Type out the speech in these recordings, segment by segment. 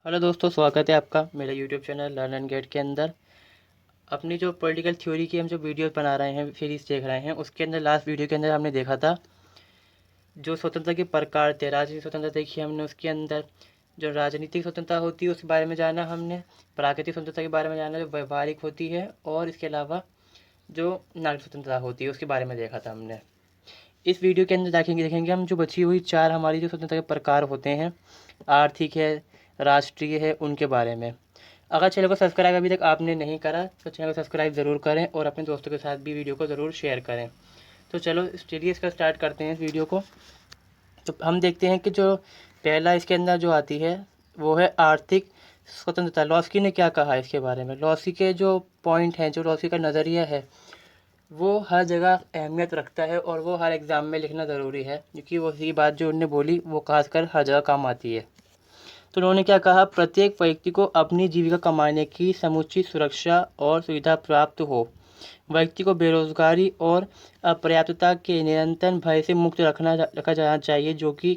Hello दोस्तों, स्वागत है आपका मेरा YouTube channel learn and get के अंदर। अपनी जो पॉलिटिकल थ्योरी की हम जो वीडियो बना रहे हैं, सीरीज़ देख रहे हैं, उसके अंदर लास्ट वीडियो के अंदर हमने देखा था जो स्वतंत्रता के प्रकार थे। राजनीतिक स्वतंत्रता देखी हमने, उसके अंदर जो राजनीतिक स्वतंत्रता होती है उसके बारे में जाना हमने, प्राकृतिक स्वतंत्रता के बारे में जाना जो व्यवहारिक होती है, और इसके अलावा जो नागरिक स्वतंत्रता होती है उसके बारे में देखा था हमने। इस वीडियो के अंदर देखेंगे हम जो बची हुई चार हमारी जो स्वतंत्रता के प्रकार होते हैं, आर्थिक है, राष्ट्रीय है, उनके बारे में। अगर चैनल को सब्सक्राइब अभी तक आपने नहीं करा तो चैनल को सब्सक्राइब ज़रूर करें और अपने दोस्तों के साथ भी वीडियो को ज़रूर शेयर करें। तो चलो चलिए इसका स्टार्ट करते हैं इस वीडियो को। तो हम देखते हैं कि जो पहला इसके अंदर जो आती है वो है आर्थिक स्वतंत्रता। लॉस्की ने क्या कहा इसके बारे में? लॉस्की के जो पॉइंट हैं, जो लॉस्की का नज़रिया है, वो हर जगह अहमियत रखता है और वो हर एग्ज़ाम में लिखना ज़रूरी है, क्योंकि वो सी बात जो उन्होंने बोली वो खासकर हर जगह काम आती है। तो उन्होंने क्या कहा? प्रत्येक व्यक्ति को अपनी जीविका कमाने की समुचित सुरक्षा और सुविधा प्राप्त हो। व्यक्ति को बेरोजगारी और अपर्याप्तता के निरंतर भय से मुक्त रखा जाना चाहिए, जो कि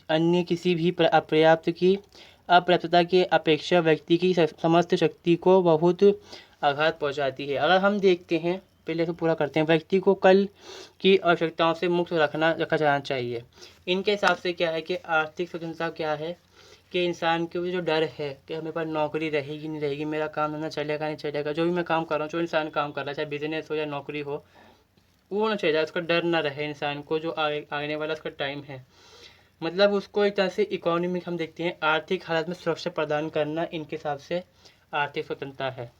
अन्य किसी भी अपर्याप्तता की अपेक्षा व्यक्ति की समस्त शक्ति को बहुत आघात पहुंचाती है। अगर हम देखते हैं, पहले तो पूरा करते हैं, व्यक्ति को कल की आवश्यकताओं से मुक्त रखा जाना चाहिए। इनके हिसाब से क्या है कि आर्थिक स्वतंत्रता क्या है कि इंसान के जो डर है कि हमें पास नौकरी रहेगी नहीं रहेगी, मेरा काम धंधा चलेगा नहीं चलेगा, जो भी मैं काम कर रहा हूँ, जो इंसान काम कर रहा है, चाहे बिजनेस हो या नौकरी हो, वो होना चाहिए, उसका डर ना रहे इंसान को जो आने वाला उसका टाइम है। मतलब उसको एक तरह से इकोनॉमिक हम देखते हैं, आर्थिक हालत में सुरक्षा प्रदान करना इनके हिसाब से आर्थिक स्वतंत्रता है।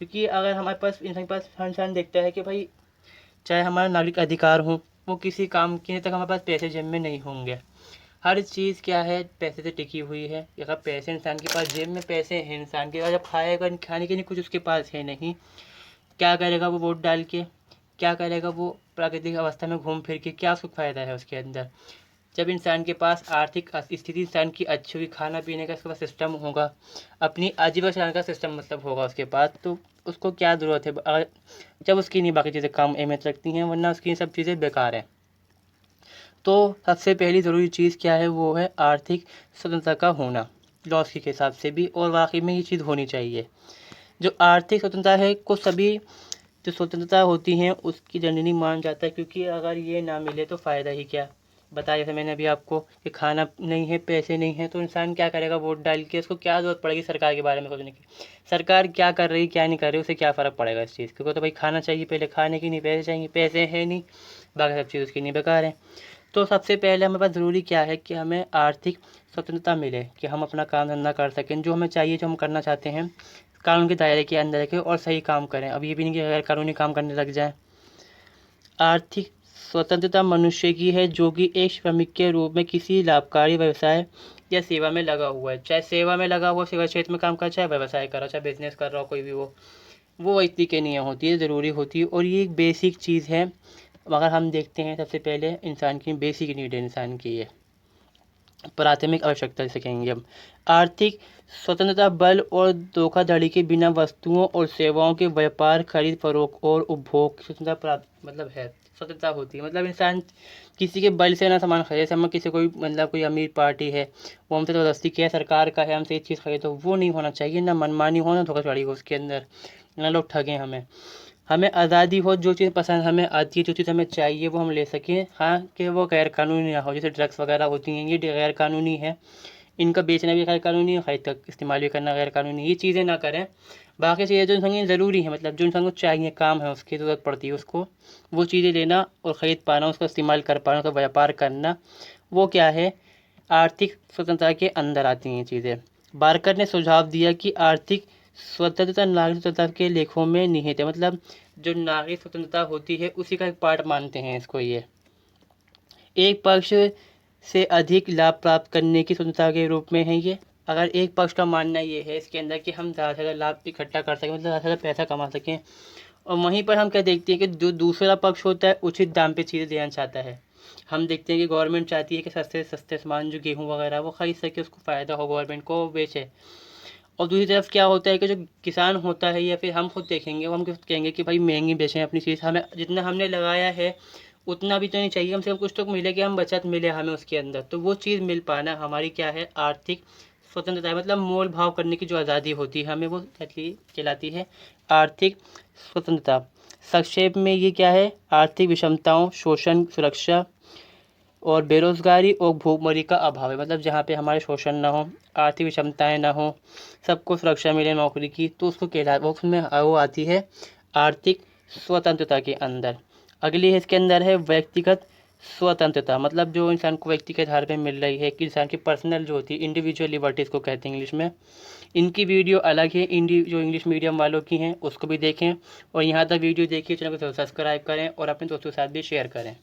क्योंकि अगर हमारे पास इंसान के पास, हर इंसान देखता है कि भाई चाहे हमारा नागरिक अधिकार हो, वो किसी काम के तक हमारे पास पैसे जेब में नहीं होंगे। हर चीज़ क्या है, पैसे से टिकी हुई है। अगर पैसे इंसान के पास, जेब में पैसे हैं इंसान के, जब खाएगा, खाने के लिए कुछ उसके पास है नहीं, क्या करेगा वो वोट डाल के? क्या करेगा वो प्राकृतिक अवस्था में घूम फिर के? क्या सुख फायदा है उसके अंदर? जब इंसान के पास आर्थिक स्थिति इंसान की अच्छी हुई, खाना पीने का उसके पास सिस्टम होगा, अपनी आजीविका चलाने का सिस्टम मतलब होगा उसके पास, तो उसको क्या ज़रूरत है अगर जब उसकी नहीं बाकी चीज़ें काम अहमियत रखती हैं, वरना उसकी सब चीज़ें बेकार हैं। तो सबसे पहली ज़रूरी चीज़ क्या है? वो है आर्थिक स्वतंत्रता का होना, लॉस्की के हिसाब से भी, और वाकई में ये चीज़ होनी चाहिए। जो आर्थिक स्वतंत्रता है को सभी जो स्वतंत्रता होती हैं उसकी जननी मान जाता है, क्योंकि अगर ये ना मिले तो फ़ायदा ही क्या? बताया जैसे मैंने अभी आपको कि खाना नहीं है, पैसे नहीं है, तो इंसान क्या करेगा वोट डाल के? उसको क्या ज़रूरत पड़ेगी सरकार के बारे में सोचने की? सरकार क्या कर रही क्या नहीं कर रही, उसे क्या फ़र्क पड़ेगा इस चीज़? क्योंकि तो भाई खाना चाहिए, पहले खाने की नहीं पैसे चाहिए, पैसे हैं नहीं, बाकी सब चीज़ उसकी नहीं, बेकार है। तो सबसे पहले हमें पास ज़रूरी क्या है कि हमें आर्थिक स्वतंत्रता मिले, कि हम अपना काम धंधा कर सकें, जो हमें चाहिए, जो हम करना चाहते हैं, कानून के दायरे के अंदर रखें और सही काम करें। अब ये भी नहीं कि गैर कानूनी काम करने लग जाएं। आर्थिक स्वतंत्रता मनुष्य की है जो कि एक श्रमिक के रूप में किसी लाभकारी व्यवसाय या सेवा में लगा हुआ है। चाहे सेवा में लगा हुआ, सेवा क्षेत्र में काम कर, चाहे व्यवसाय कर रहा हो, चाहे बिजनेस कर रहा हो, कोई भी वो व्यक्ति के लिए होती है, ज़रूरी होती है, और ये एक बेसिक चीज़ है। अगर हम देखते हैं, सबसे पहले इंसान की बेसिक नीड है इंसान की, ये प्राथमिक आवश्यकता जिसे कहेंगे हम। आर्थिक स्वतंत्रता बल और धोखाधड़ी के बिना वस्तुओं और सेवाओं के व्यापार, खरीद फरोख्त और उपभोग स्वतंत्रता प्राप्त मतलब है, स्वतंत्रता होती है। मतलब इंसान किसी के बल से ना सामान खरीदे। जैसे हम किसी कोई, मतलब कोई अमीर पार्टी है, वो हमसे ज़बरदस्ती किया, सरकार का है, हमसे एक चीज़ खरीदो, वो नहीं होना चाहिए। ना मनमानी हो, ना धोखाधड़ी हो उसके अंदर, ना लोग ठगें हमें। हमें आज़ादी हो, जो चीज़ पसंद हमें आती है, जो चीज़ हमें चाहिए वो हम ले सकें। हाँ, कि वो गैर कानूनी ना हो, जैसे ड्रग्स वगैरह होती हैं, ये गैर कानूनी है, इनका बेचना भी गैर कानूनी है, खरीद कर इस्तेमाल भी करना गैर कानूनी है। ये चीज़ें ना करें। बाकी चीज़ें जो इंसान की ज़रूरी है, मतलब जो इंसान को चाहिए, काम है, उसकी ज़रूरत पड़ती है उसको, वो चीज़ें लेना और ख़रीद पाना, उसका इस्तेमाल कर पाना, उसका व्यापार करना, वो क्या है, आर्थिक स्वतंत्रता के अंदर आती हैं ये चीज़ें। बार्कर ने सुझाव दिया कि आर्थिक स्वतंत्रता नागरिक स्वतंत्रता के लेखों में निहित है। मतलब जो नागरिक स्वतंत्रता होती है उसी का एक पार्ट मानते हैं इसको। ये एक पक्ष से अधिक लाभ प्राप्त करने की स्वतंत्रता के रूप में है ये। अगर एक पक्ष का मानना ये है इसके अंदर कि हम ज़्यादा से ज़्यादा लाभ इकट्ठा कर सकें, मतलब ज़्यादा से ज़्यादा पैसा कमा सकें, और वहीं पर हम क्या देखते हैं कि जो दूसरा पक्ष होता है उचित दाम पे चीज़ें देना चाहता है। हम देखते हैं कि गवर्नमेंट चाहती है कि सस्ते सस्ते सामान, जो गेहूँ वगैरह, वो खरीद सके, उसको फ़ायदा हो, गवर्नमेंट को बेचे। और दूसरी तरफ क्या होता है कि जो किसान होता है, या फिर हम खुद देखेंगे, वो हम खुद कहेंगे कि भाई महंगी बेचें अपनी चीज़, हमें जितना हमने लगाया है उतना भी तो नहीं चाहिए, कम से कम कुछ तो मिले कि हम बचत मिले हमें उसके अंदर। तो वो चीज़ मिल पाना हमारी क्या है, आर्थिक स्वतंत्रता है। मतलब मोल भाव करने की जो आज़ादी होती है हमें, वो कहलाती है आर्थिक स्वतंत्रता। संक्षेप में ये क्या है, आर्थिक विषमताओं, शोषण, सुरक्षा और बेरोजगारी और भूखमरी का अभाव है। मतलब जहाँ पे हमारे शोषण ना हो, आर्थिक विषमताएं ना हो, सबको सुरक्षा मिले नौकरी की, तो उसको कहला वो उसमें वो आती है आर्थिक स्वतंत्रता के अंदर। अगली है इसके अंदर है व्यक्तिगत स्वतंत्रता। मतलब जो इंसान को व्यक्ति के आधार पे मिल रही है कि इंसान की पर्सनल जो होती है, इंडिविजुअल लिबर्टीज़ को कहते हैं इंग्लिश में। इनकी वीडियो अलग है, जो इंग्लिश मीडियम वालों की हैं उसको भी देखें, और यहाँ तक वीडियो देखिए, चैनल को सब्सक्राइब करें और अपने दोस्तों के साथ भी शेयर करें।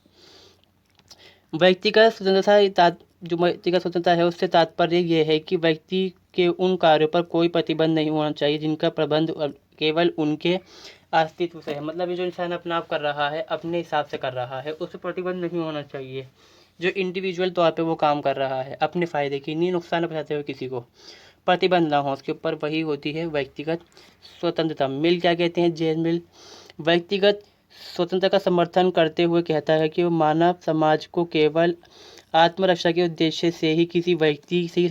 व्यक्तिगत स्वतंत्रता, जो व्यक्तिगत स्वतंत्रता है उससे तात्पर्य ये है कि व्यक्ति के उन कार्यों पर कोई प्रतिबंध नहीं होना चाहिए जिनका प्रबंध केवल उनके अस्तित्व से है। मतलब ये जो इंसान अपना आप कर रहा है, अपने हिसाब से कर रहा है, उस पर प्रतिबंध नहीं होना चाहिए। जो इंडिविजुअल तौर पे वो काम कर रहा है अपने फ़ायदे की, नहीं नुकसान पहुँचाते हुए किसी को, प्रतिबंध ना हो उसके ऊपर, वही होती है व्यक्तिगत स्वतंत्रता। मिल क्या कहते हैं, जेल मिल व्यक्तिगत स्वतंत्रता का समर्थन करते हुए कहता है कि वो मानव समाज को केवल आत्मरक्षा के उद्देश्य से ही किसी व्यक्ति की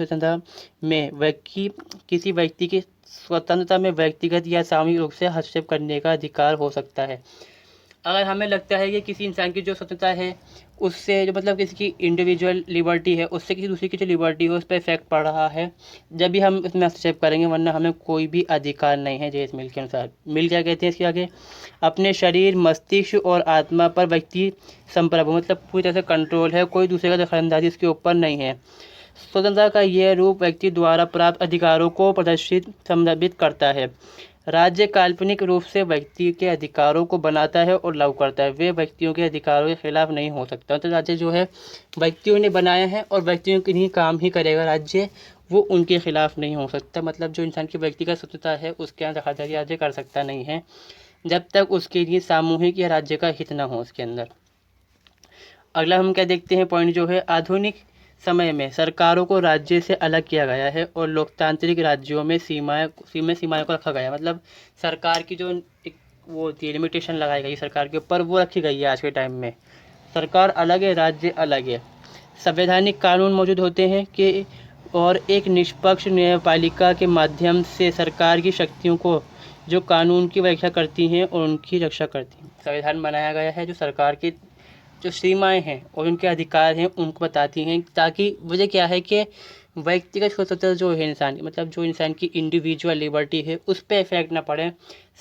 स्वतंत्रता में व्यक्तिगत या सामूहिक रूप से हस्तक्षेप करने का अधिकार हो सकता है। अगर हमें लगता है कि किसी इंसान की जो स्वतंत्रता है उससे जो मतलब किसी की इंडिविजुअल लिबर्टी है उससे किसी दूसरे की जो लिबर्टी है उस पर इफेक्ट पड़ रहा है, जब भी हम इसमें हस्तक्षेप करेंगे, वरना हमें कोई भी अधिकार नहीं है। जेम्स मिल के अनुसार, मिल क्या कहते हैं इसके आगे, अपने शरीर, मस्तिष्क और आत्मा पर व्यक्ति संप्रभु, मतलब पूरी तरह से कंट्रोल है, कोई दूसरे का दखलंदाजी इसके ऊपर नहीं है। स्वतंत्रता का यह रूप व्यक्ति द्वारा प्राप्त अधिकारों को प्रदर्शित संदर्भित करता है। राज्य काल्पनिक रूप से व्यक्ति के अधिकारों को बनाता है और लागू करता है, वे व्यक्तियों के अधिकारों के खिलाफ नहीं हो सकता। तो राज्य जो है व्यक्तियों ने बनाया है और व्यक्तियों के लिए काम ही करेगा राज्य, वो उनके खिलाफ नहीं हो सकता। मतलब जो इंसान की व्यक्तिगत स्वतंत्रता है उसके यहाँ दखलंदाजी राज्य कर सकता नहीं है, जब तक उसके लिए सामूहिक या राज्य का हित न हो उसके अंदर। अगला हम क्या देखते हैं पॉइंट, जो है आधुनिक समय में सरकारों को राज्य से अलग किया गया है और लोकतांत्रिक राज्यों में सीमाएं को रखा गया है। मतलब सरकार की जो एक वो होती है, लिमिटेशन लगाई गई सरकार के ऊपर, वो रखी गई है आज के टाइम में। सरकार अलग है, राज्य अलग है। संवैधानिक कानून मौजूद होते हैं कि और एक निष्पक्ष न्यायपालिका के माध्यम से सरकार की शक्तियों को जो कानून की व्याख्या करती हैं और उनकी रक्षा करती हैं। संविधान बनाया गया है जो सरकार की जो सीमाएं हैं और उनके अधिकार हैं उनको बताती हैं, ताकि वजह क्या है कि व्यक्तिगत स्वतंत्रता जो है इंसान, मतलब जो इंसान की इंडिविजुअल लिबर्टी है उस पर इफेक्ट ना पड़े।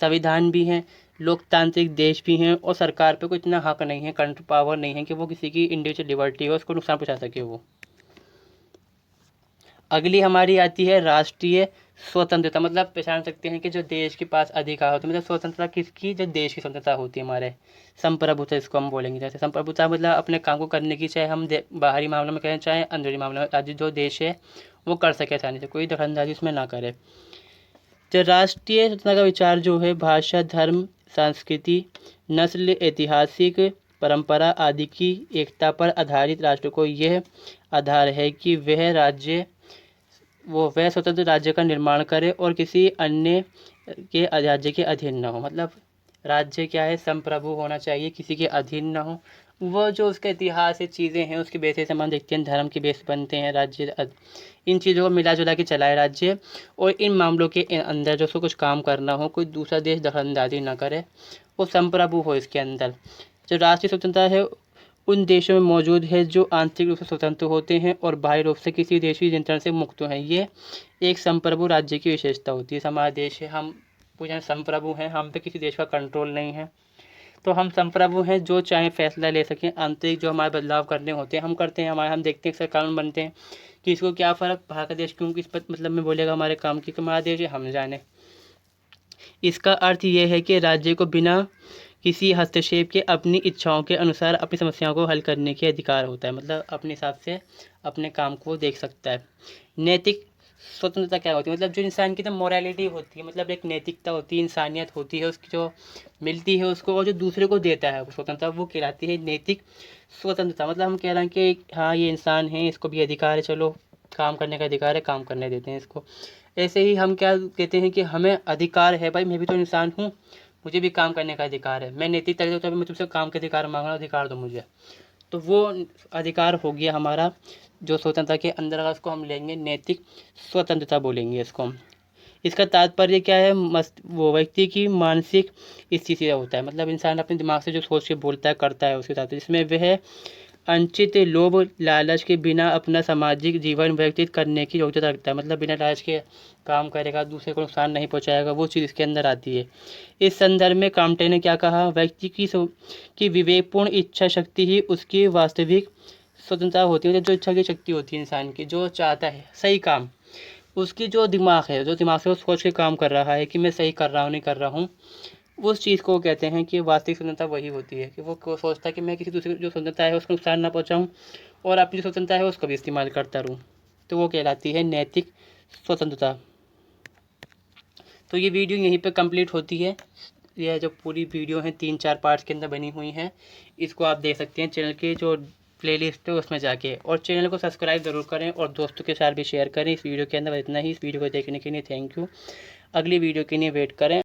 संविधान भी है, लोकतांत्रिक देश भी हैं, और सरकार पे कोई इतना हक नहीं है, कंट्रोल पावर नहीं है कि वो किसी की इंडिविजुअल लिबर्टी है उसको नुकसान पहुंचा सके वो। अगली हमारी आती है राष्ट्रीय स्वतंत्रता। मतलब पहचान सकते हैं कि जो देश के पास अधिकार होते हैं, मतलब स्वतंत्रता किसकी, जो देश की स्वतंत्रता होती है हमारे। संप्रभुता इसको हम बोलेंगे। जैसे संप्रभुता मतलब अपने काम को करने की, चाहे हम बाहरी मामलों में करें चाहे अंदरूनी मामलों में, ताकि जो देश है वो कर सके आसानी से, कोई दखलंदाजी उसमें ना करे। तो राष्ट्रीय स्वतंत्रता का विचार जो है भाषा, धर्म, संस्कृति, नस्ल, ऐतिहासिक परंपरा आदि की एकता पर आधारित राष्ट्र को यह आधार है कि वह स्वतंत्र राज्य का निर्माण करे और किसी अन्य के राज्य के अधीन न हो। मतलब राज्य क्या है, संप्रभु होना चाहिए, किसी के अधीन न हो। वो जो उसका इतिहास है, चीज़ें हैं, उसके बेस से हम देखते हैं, धर्म के बेस बनते हैं राज्य। इन चीज़ों को मिला जुला के चलाए राज्य, और इन मामलों के अंदर जो उसको कुछ काम करना हो, कोई दूसरा देश दखलंदाजी ना करे, वो संप्रभु हो इसके अंदर। जो राष्ट्रीय स्वतंत्रता है उन देशों में मौजूद है जो आंतरिक रूप से स्वतंत्र होते हैं और बाह्य रूप से किसी देश की नियंत्रण से मुक्त हैं। ये एक संप्रभु राज्य की विशेषता होती है। हमारा देश है, हम पूरे संप्रभु हैं, हम पे किसी देश का कंट्रोल नहीं है, तो हम संप्रभु हैं, जो चाहे फैसला ले सकें। आंतरिक जो हमारे बदलाव करने होते हैं हम करते हैं, हम देखते हैं कानून बनते हैं कि इसको क्या फ़र्क, बाहर का देश क्यों किस पर मतलब में बोलेगा हमारे काम की, हमारा देश है, हम जाने। इसका अर्थ ये है कि राज्य को बिना किसी हस्तक्षेप के अपनी इच्छाओं के अनुसार अपनी समस्याओं को हल करने के अधिकार होता है। मतलब अपने हिसाब से अपने काम को देख सकता है। नैतिक स्वतंत्रता क्या होती है, मतलब जो इंसान की तो मोरालिटी होती है, मतलब एक नैतिकता होती है, इंसानियत होती है, उसकी जो मिलती है उसको, और जो दूसरे को देता है स्वतंत्रता, वो कहलाती है नैतिक स्वतंत्रता। मतलब हम कह रहे हैं कि हाँ ये इंसान है, इसको भी अधिकार है, चलो काम करने का अधिकार है, काम करने देते हैं इसको। ऐसे ही हम क्या कहते हैं कि हमें अधिकार है, भाई मैं भी तो इंसान हूँ, मुझे भी काम करने का अधिकार है। मैं नैतिक तरीके से मैं तुमसे काम के अधिकार मांग रहा हूँ, अधिकार दो मुझे। तो वो अधिकार हो गया हमारा जो स्वतंत्रता के अंदर, अगर उसको हम लेंगे नैतिक स्वतंत्रता बोलेंगे इसको हम। इसका तात्पर्य क्या है, वो व्यक्ति की मानसिक स्थिति से होता है, मतलब इंसान अपने दिमाग से जो सोच के बोलता है करता है उसके साथ, जिसमें वह अनचित लोभ लालच के बिना अपना सामाजिक जीवन व्यतीत करने की योग्यता रखता है, मतलब बिना लालच के काम करेगा, दूसरे को नुकसान नहीं पहुंचाएगा, वो चीज़ इसके अंदर आती है। इस संदर्भ में काम्टे ने क्या कहा, व्यक्ति की विवेकपूर्ण इच्छा शक्ति ही उसकी वास्तविक स्वतंत्रता होती है। जो इच्छा की शक्ति होती है इंसान की, जो चाहता है सही काम, उसकी जो दिमाग है, जो दिमाग से वो सोच के काम कर रहा है कि मैं सही कर रहा हूँ नहीं कर रहा हूँ, उस चीज़ को कहते हैं कि वास्तविक स्वतंत्रता वही होती है कि वो सोचता है कि मैं किसी दूसरे जो स्वतंत्रता है उसको नुकसान ना पहुँचाऊँ और अपनी जो स्वतंत्रता है उसका भी इस्तेमाल करता रहूँ, तो वो कहलाती है नैतिक स्वतंत्रता। तो ये वीडियो यहीं पे कंप्लीट होती है। यह जो पूरी वीडियो है 3-4 पार्ट्स के अंदर बनी हुई हैं, इसको आप देख सकते हैं चैनल के जो प्लेलिस्ट है उसमें जाके, और चैनल को सब्सक्राइब ज़रूर करें और दोस्तों के साथ भी शेयर करें। इस वीडियो के अंदर इतना ही। इस वीडियो को देखने के लिए थैंक यू। अगली वीडियो के लिए वेट करें।